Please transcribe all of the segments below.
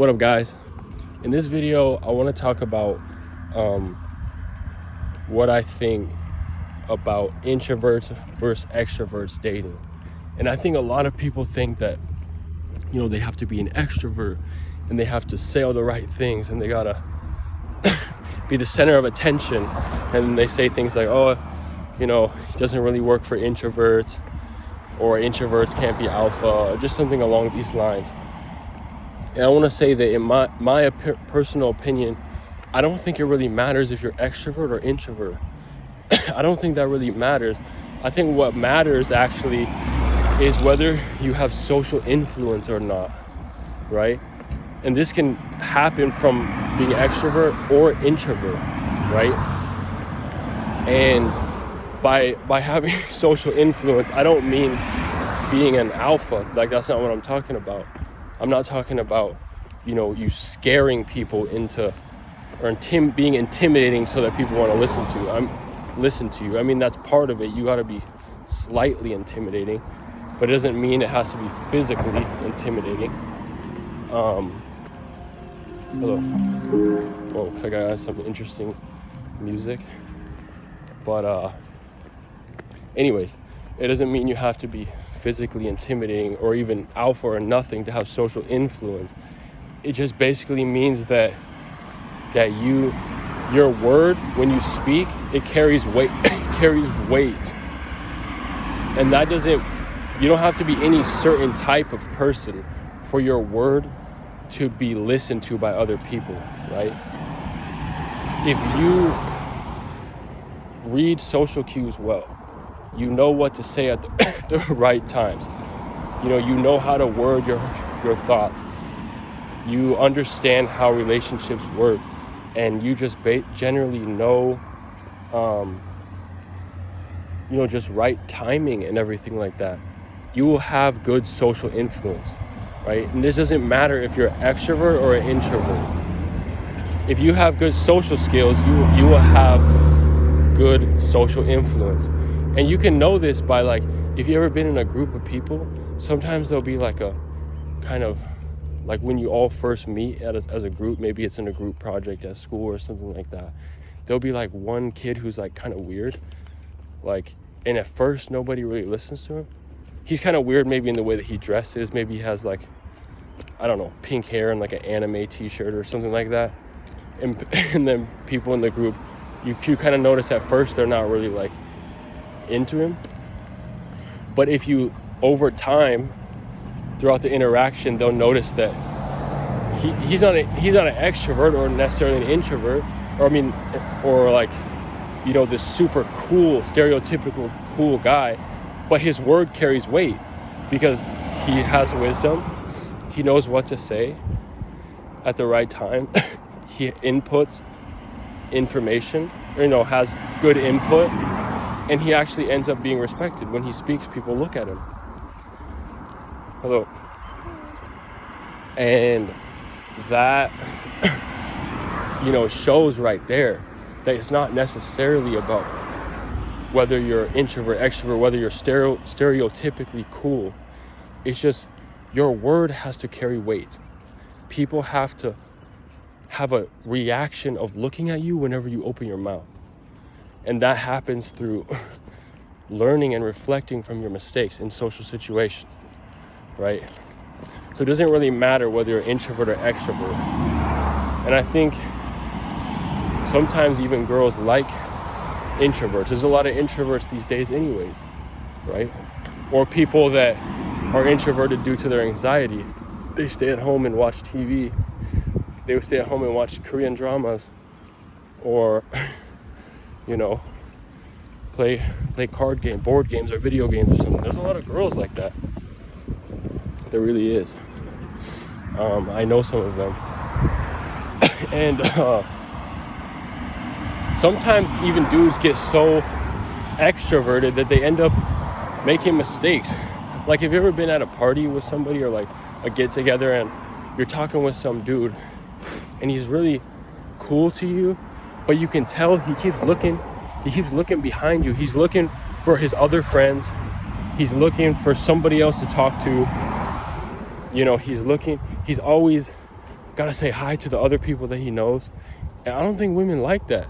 What up, guys? In this video I want to talk about what I think about introverts versus extroverts dating. And I think a lot of people think that, you know, they have to be an extrovert and they have to say all the right things and they gotta be the center of attention, and they say things like, oh, you know, it doesn't really work for introverts, or introverts can't be alpha, or just something along these lines. And I want to say that in my personal opinion, I don't think it really matters if you're extrovert or introvert. I don't think that really matters. I think what matters actually is whether you have social influence or not, right? And this can happen from being extrovert or introvert, right? And by having social influence, I don't mean being an alpha. Like, that's not what I'm talking about. I'm not talking about, you know, you scaring people into, or being intimidating so that people want to listen to you. I mean, that's part of it. You got to be slightly intimidating, but it doesn't mean it has to be physically intimidating. Hello. Oh, I think I got some interesting music. But anyways, it doesn't mean you have to be physically intimidating or even alpha or nothing to have social influence. It just basically means that your word, when you speak, it carries weight. And that doesn't, you don't have to be any certain type of person for your word to be listened to by other people, right? If you read social cues well, you know what to say at the right times. You know how to word your thoughts. You understand how relationships work, and you just generally know, just right timing and everything like that. You will have good social influence, right? And this doesn't matter if you're an extrovert or an introvert. If you have good social skills, you will have good social influence. And you can know this by, like, if you've ever been in a group of people, sometimes there'll be like a kind of like when you all first meet as a group, maybe it's in a group project at school or something like that, there'll be like one kid who's like kind of weird, like, and at first nobody really listens to him. He's kind of weird maybe in the way that he dresses. Maybe he has, like, I don't know, pink hair and like an anime t-shirt or something like that. And then people in the group, you kind of notice at first they're not really like into him. But if you, over time, throughout the interaction, they'll notice that he's not an extrovert or necessarily an introvert, or like, you know, this super cool, stereotypical cool guy, but his word carries weight because he has wisdom. He knows what to say at the right time. He inputs information, has good input, and he actually ends up being respected. When he speaks, people look at him. Hello. And that, shows right there that it's not necessarily about whether you're introvert, extrovert, whether you're stereotypically cool. It's just your word has to carry weight. People have to have a reaction of looking at you whenever you open your mouth. And that happens through learning and reflecting from your mistakes in social situations, right? So it doesn't really matter whether you're introvert or extrovert. And I think sometimes even girls like introverts. There's a lot of introverts these days anyways, right? Or people that are introverted due to their anxiety. They stay at home and watch TV. They would stay at home and watch Korean dramas, or play board games or video games or something. There's a lot of girls like that. There really is. I know some of them. And sometimes even dudes get so extroverted that they end up making mistakes. Like, have you ever been at a party with somebody or like a get together and you're talking with some dude and he's really cool to you, but you can tell he keeps looking behind you. He's looking for his other friends. He's looking for somebody else to talk to. He's always gotta say hi to the other people that he knows. And I don't think women like that.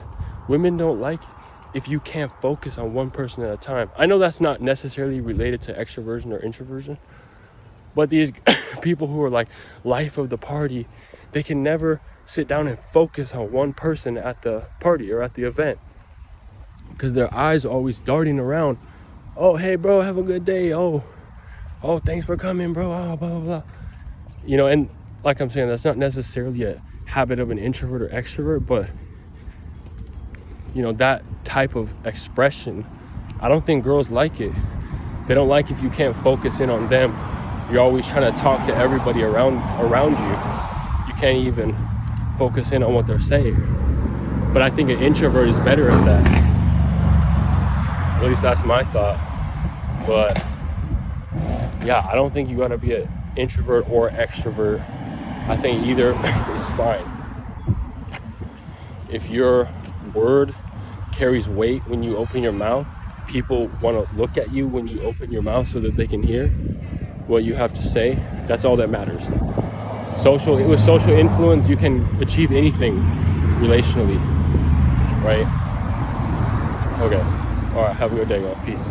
Women don't like if you can't focus on one person at a time. I know that's not necessarily related to extroversion or introversion, but these people who are like life of the party, they can never sit down and focus on one person at the party or at the event, because their eyes are always darting around. Oh, hey bro, have a good day. Oh, thanks for coming, bro. Oh, blah blah blah. And like I'm saying, that's not necessarily a habit of an introvert or extrovert, but that type of expression, I don't think girls like it. They don't like if you can't focus in on them. You're always trying to talk to everybody around you. You can't even focus in on what they're saying. But I think an introvert is better at that. At least that's my thought. But yeah, I don't think you gotta be an introvert or extrovert. I think either is fine. If your word carries weight when you open your mouth, people want to look at you when you open your mouth so that they can hear what you have to say. That's all that matters. With social influence, you can achieve anything relationally, right? Okay. All right. Have a good day, y'all. Peace.